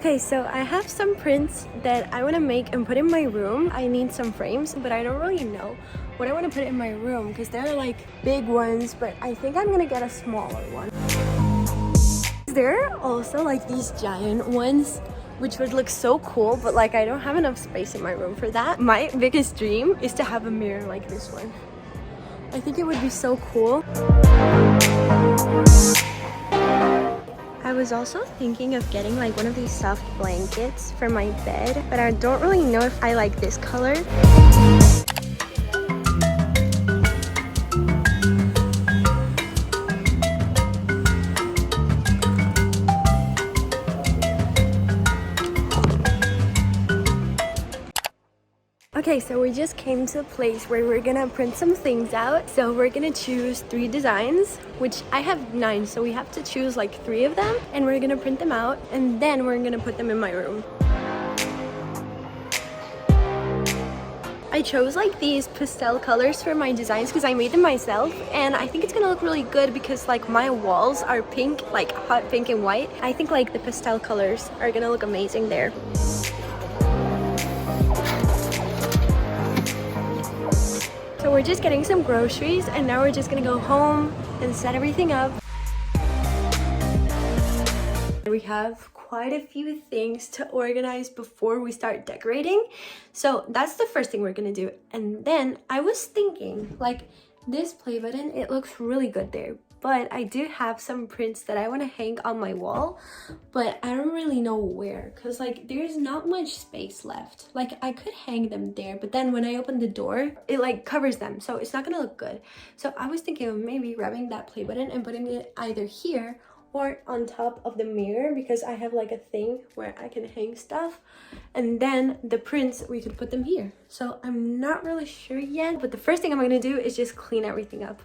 Okay, so I have some prints that I want to make and put in my room. I need some frames, but I don't really know what I want to put in my room because they're like big ones, but I think I'm gonna get a smaller one. There are also like these giant ones, which would look so cool, but like I don't have enough space in my room for that. My biggest dream is to have a mirror like this one. I think it would be so cool. I was also thinking of getting like one of these soft blankets for my bed, but I don't really know if I like this color. Okay, so we just came to a place where we're gonna print some things out. So we're gonna choose 3 designs, which I have 9, so we have to choose like 3 of them, and we're gonna print them out, and then we're gonna put them in my room. I chose like these pastel colors for my designs because I made them myself, and I think it's gonna look really good because like my walls are pink, like hot pink and white. I think like the pastel colors are gonna look amazing there. So we're just getting some groceries, and now we're just gonna go home and set everything up. We have quite a few things to organize before we start decorating. So that's the first thing we're gonna do. And then I was thinking, like, this play button, it looks really good there. But I do have some prints that I want to hang on my wall, but I don't really know where because like there's not much space left. Like I could hang them there, but then when I open the door, it like covers them, so it's not gonna look good. So I was thinking of maybe grabbing that play button and putting it either here or on top of the mirror because I have like a thing where I can hang stuff, and then the prints, we could put them here. So I'm not really sure yet, but the first thing I'm gonna do is just clean everything up.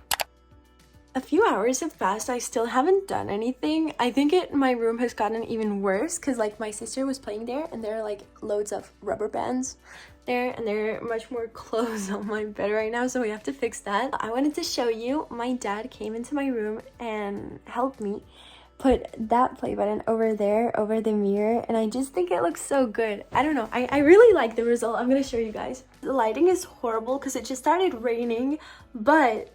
A few hours have passed. I still haven't done anything. I think my room has gotten even worse because like my sister was playing there and there are like loads of rubber bands there, and there are much more clothes on my bed right now, so we have to fix that. I wanted to show you, my dad came into my room and helped me put that play button over there over the mirror, and I just think it looks so good. I don't know, I really like the result. I'm gonna show you guys. The lighting is horrible because it just started raining, but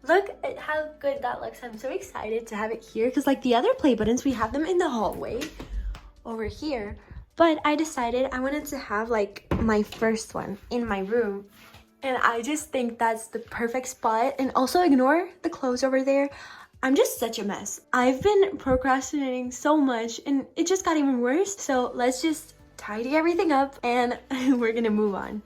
look at how good that looks. I'm so excited to have it here because like the other play buttons, we have them in the hallway over here, but I decided I wanted to have like my first one in my room, and I just think that's the perfect spot. And also ignore the clothes over there. I'm just such a mess. I've been procrastinating so much and it just got even worse. So let's just tidy everything up and we're gonna move on.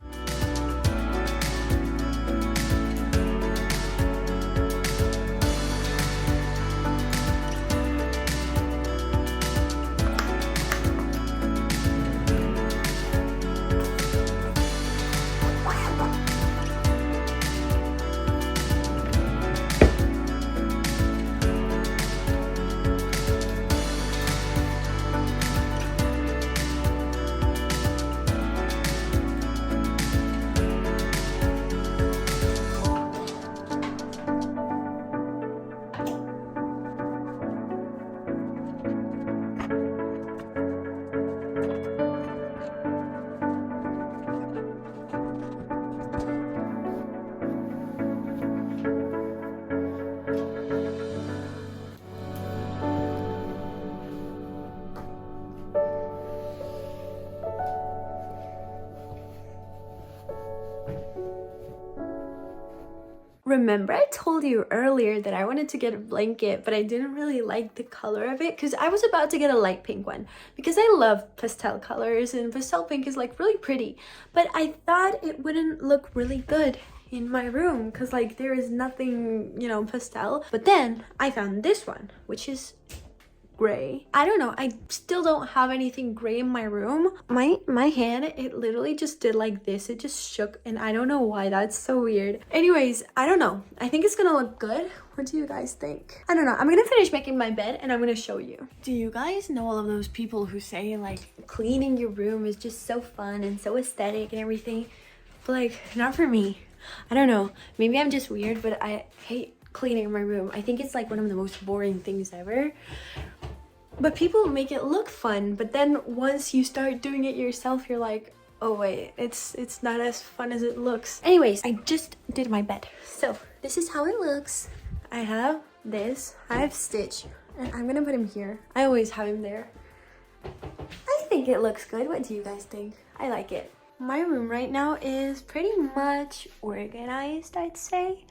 Remember I told you earlier that I wanted to get a blanket, but I didn't really like the color of it because I was about to get a light pink one because I love pastel colors and pastel pink is like really pretty, but I thought it wouldn't look really good in my room because like there is nothing, you know, pastel. But then I found this one, which is gray. I don't know, I still don't have anything gray in my room. My hand, it literally just did like this. It just shook, and I don't know why. That's so weird. Anyways, I don't know, I think it's gonna look good. What do you guys think? I don't know. I'm gonna finish making my bed and I'm gonna show you. Do you guys know all of those people who say like cleaning your room is just so fun and so aesthetic and everything, but like not for me. I don't know, maybe I'm just weird, but I hate cleaning my room. I think it's like one of the most boring things ever. But people make it look fun, but then once you start doing it yourself, you're like, oh wait, it's not as fun as it looks. Anyways, I just did my bed. So this is how it looks. I have this, I have Stitch, and I'm gonna put him here. I always have him there. I think it looks good. What do you guys think? I like it. My room right now is pretty much organized, I'd say.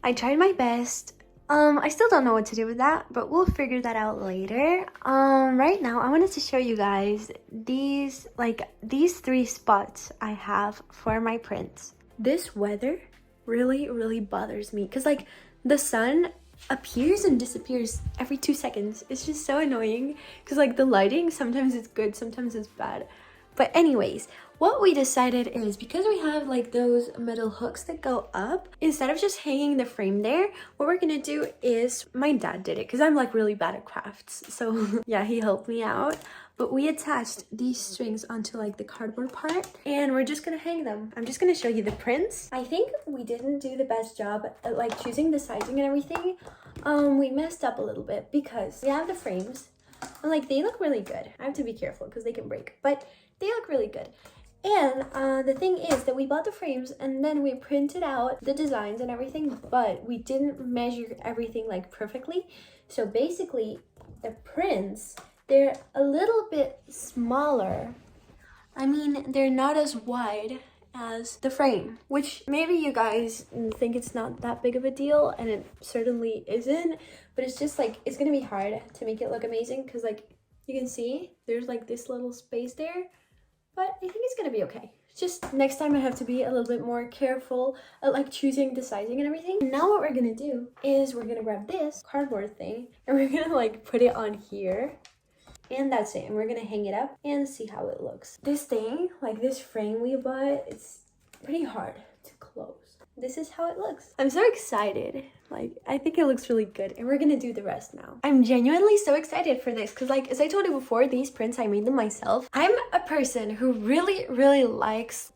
I tried my best. I still don't know what to do with that, but we'll figure that out later. Right now I wanted to show you guys these 3 spots I have for my prints. This weather really bothers me because like the sun appears and disappears every 2 seconds. It's just so annoying because like the lighting, sometimes it's good, sometimes it's bad. But anyways, what we decided is because we have like those metal hooks that go up, instead of just hanging the frame there, what we're gonna do is, my dad did it because I'm like really bad at crafts. So yeah, he helped me out. But we attached these strings onto like the cardboard part and we're just gonna hang them. I'm just gonna show you the prints. I think we didn't do the best job at like choosing the sizing and everything. We messed up a little bit because we have the frames and like they look really good. I have to be careful because they can break, but they look really good. And the thing is that we bought the frames and then we printed out the designs and everything, but we didn't measure everything like perfectly. So basically the prints, they're a little bit smaller. I mean, they're not as wide as the frame, which maybe you guys think it's not that big of a deal, and it certainly isn't, but it's just like, it's gonna be hard to make it look amazing because like you can see there's like this little space there. But I think it's gonna be okay. Just next time I have to be a little bit more careful at like choosing the sizing and everything. Now what we're gonna do is we're gonna grab this cardboard thing and we're gonna like put it on here. And that's it. And we're gonna hang it up and see how it looks. This thing, like this frame we bought, it's pretty hard to close. This is how it looks. I'm so excited. Like, I think it looks really good and we're gonna do the rest now. I'm genuinely so excited for this because like, as I told you before, these prints, I made them myself. I'm a person who really likes,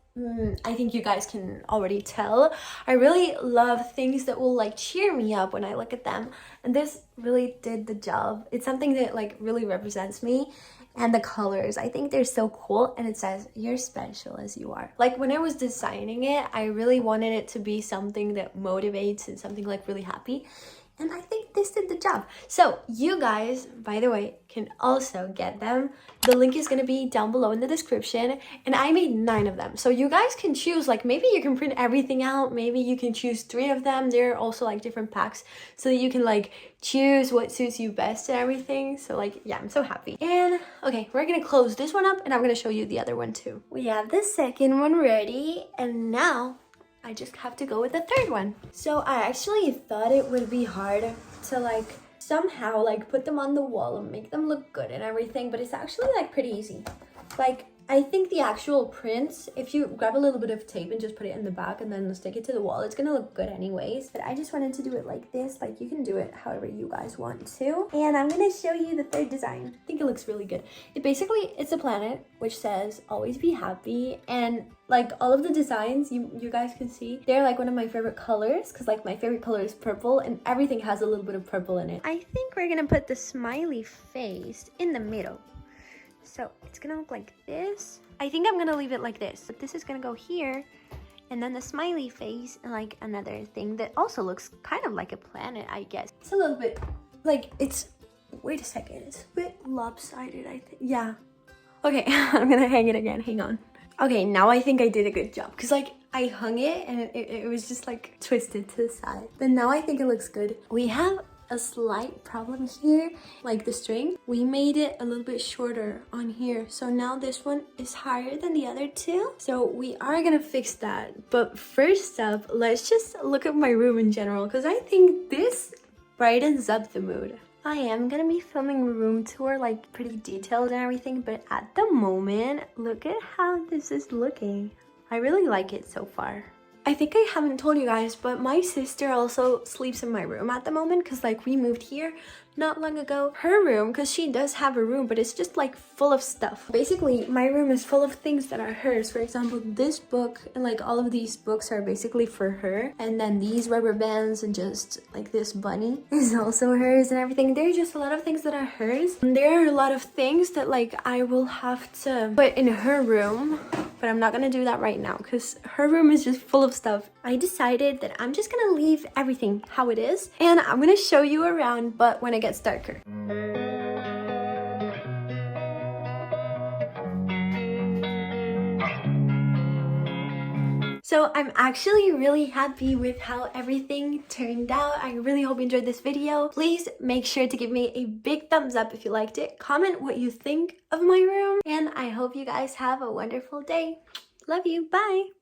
I think you guys can already tell, I really love things that will like cheer me up when I look at them. And this really did the job. It's something that like really represents me. And the colors, I think they're so cool, and it says you're special as you are. Like when I was designing it, I really wanted it to be something that motivates and something like really happy, and I think this did the job. So you guys, by the way, can also get them. The link is gonna be down below in the description, and I made 9 of them. So you guys can choose, like maybe you can print everything out, maybe you can choose 3 of them. They're also like different packs so that you can like choose what suits you best and everything. So like, yeah, I'm so happy. And okay, we're gonna close this one up and I'm gonna show you the other one too. We have the second one ready, and now I just have to go with the third one. So I actually thought it would be hard to like somehow like put them on the wall and make them look good and everything, but it's actually like pretty easy. Like I think the actual prints, if you grab a little bit of tape and just put it in the back and then stick it to the wall, it's gonna look good anyways. But I just wanted to do it like this. Like you can do it however you guys want to. And I'm gonna show you the third design. I think it looks really good. It's a planet which says always be happy, and like all of the designs you guys can see, they're like one of my favorite colors because like my favorite color is purple and everything has a little bit of purple in it. I think we're gonna put the smiley face in the middle. So it's gonna look like this. I think I'm gonna leave it like this, but this is gonna go here, and then the smiley face and like another thing that also looks kind of like a planet, I guess. It's a little bit like wait a second, it's a bit lopsided, I think. Yeah. Okay, I'm gonna hang it again, hang on. Okay, now I think I did a good job because like I hung it and it was just like twisted to the side. But now I think it looks good. We have a slight problem here, like the string. We made it a little bit shorter on here. So now this one is higher than the other two. So we are gonna fix that. But first up, let's just look at my room in general because I think this brightens up the mood. I am gonna be filming a room tour, like pretty detailed and everything, but at the moment, look at how this is looking. I really like it so far. I think I haven't told you guys, but my sister also sleeps in my room at the moment because like we moved here not long ago. Her room, because she does have a room, but it's just like full of stuff. Basically, my room is full of things that are hers. For example, this book and like all of these books are basically for her. And then these rubber bands and just like this bunny is also hers and everything. There's just a lot of things that are hers. And there are a lot of things that like I will have to put in her room, but I'm not gonna do that right now because her room is just full of stuff. I decided that I'm just gonna leave everything how it is and I'm gonna show you around, but when it gets darker. So I'm actually really happy with how everything turned out. I really hope you enjoyed this video. Please make sure to give me a big thumbs up if you liked it. Comment what you think of my room. And I hope you guys have a wonderful day. Love you. Bye.